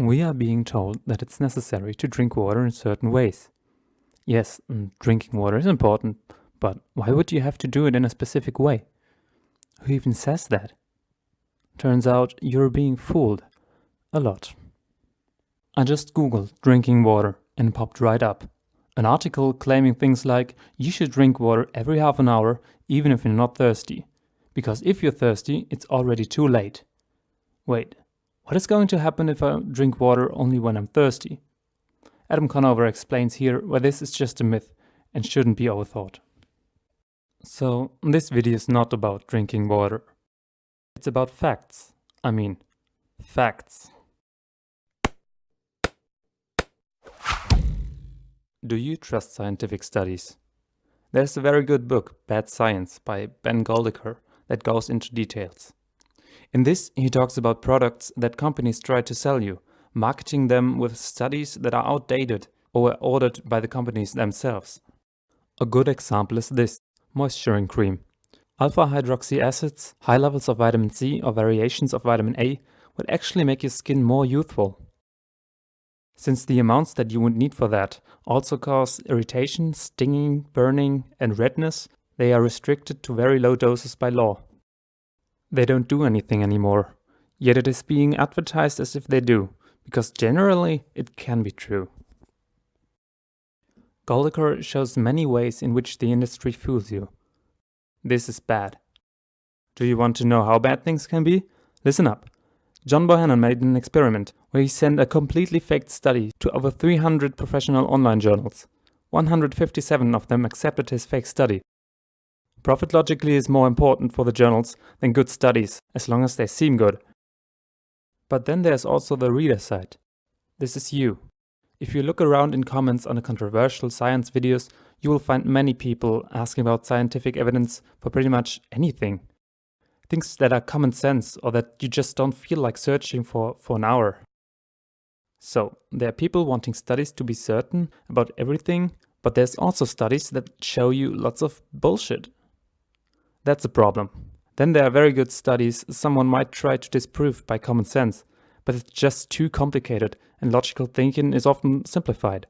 We are being told that it's necessary to drink water in certain ways. Yes, drinking water is important, but why would you have to do it in a specific way? Who even says that? Turns out you're being fooled. A lot. I just googled drinking water and it popped right up. An article claiming things like, you should drink water every half an hour even if you're not thirsty. Because if you're thirsty, it's already too late. Wait, what is going to happen if I drink water only when I'm thirsty? Adam Conover explains here why this is just a myth and shouldn't be overthought. So, this video is not about drinking water. It's about facts. I mean, facts. Do you trust scientific studies? There's a very good book, Bad Science, by Ben Goldacres, that goes into details. In this, he talks about products that companies try to sell you, marketing them with studies that are outdated or were ordered by the companies themselves. A good example is this, moisturizing cream. Alpha-hydroxy acids, high levels of vitamin C or variations of vitamin A would actually make your skin more youthful. Since the amounts that you would need for that also cause irritation, stinging, burning and redness, they are restricted to very low doses by law. They don't do anything anymore, yet it is being advertised as if they do, because generally it can be true. Goldacres shows many ways in which the industry fools you. This is bad. Do you want to know how bad things can be? Listen up. John Bohannon made an experiment where he sent a completely faked study to over 300 professional online journals. 157 of them accepted his fake study. Profit logically is more important for the journals than good studies, as long as they seem good. But then there's also the reader side. This is you. If you look around in comments on the controversial science videos, you will find many people asking about scientific evidence for pretty much anything. Things that are common sense or that you just don't feel like searching for an hour. So, there are people wanting studies to be certain about everything, but there's also studies that show you lots of bullshit. That's a problem. Then there are very good studies someone might try to disprove by common sense, but it's just too complicated and logical thinking is often simplified.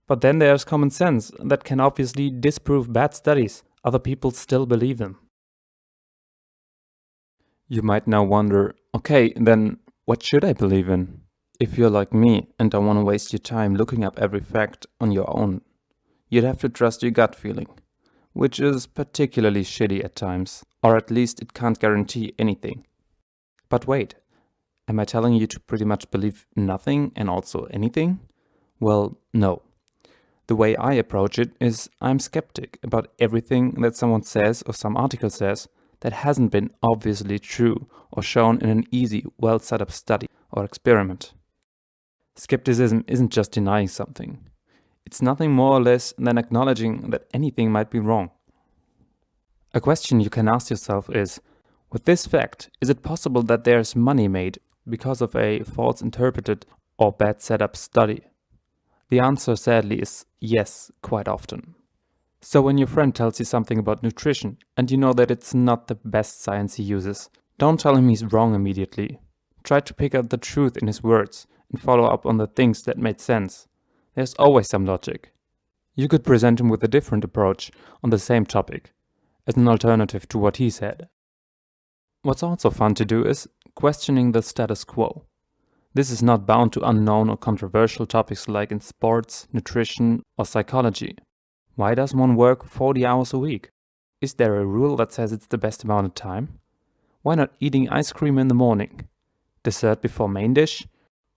But then there's common sense that can obviously disprove bad studies, other people still believe them. You might now wonder, okay, then what should I believe in? If you're like me and don't want to waste your time looking up every fact on your own, you'd have to trust your gut feeling, which is particularly shitty at times, or at least it can't guarantee anything. But wait, am I telling you to pretty much believe nothing and also anything? Well, no. The way I approach it is I'm skeptic about everything that someone says or some article says that hasn't been obviously true or shown in an easy, well set up study or experiment. Skepticism isn't just denying something. It's nothing more or less than acknowledging that anything might be wrong. A question you can ask yourself is, with this fact, is it possible that there's money made because of a false interpreted or bad set up study? The answer sadly is yes, quite often. So when your friend tells you something about nutrition and you know that it's not the best science he uses, don't tell him he's wrong immediately. Try to pick out the truth in his words and follow up on the things that made sense. There's always some logic. You could present him with a different approach on the same topic, as an alternative to what he said. What's also fun to do is questioning the status quo. This is not bound to unknown or controversial topics like in sports, nutrition or psychology. Why does one work 40 hours a week? Is there a rule that says it's the best amount of time? Why not eating ice cream in the morning? Dessert before main dish?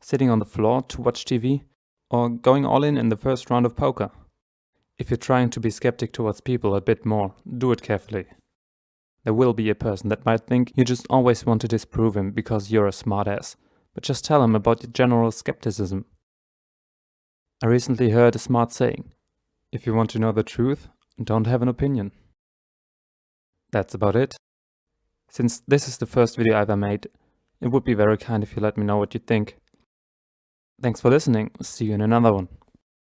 Sitting on the floor to watch TV? Or going all in the first round of poker? If you're trying to be skeptic towards people a bit more, do it carefully. There will be a person that might think you just always want to disprove him because you're a smartass, but just tell him about your general skepticism. I recently heard a smart saying, if you want to know the truth, don't have an opinion. That's about it. Since this is the first video I ever made, it would be very kind if you let me know what you think. Thanks for listening, see you in another one.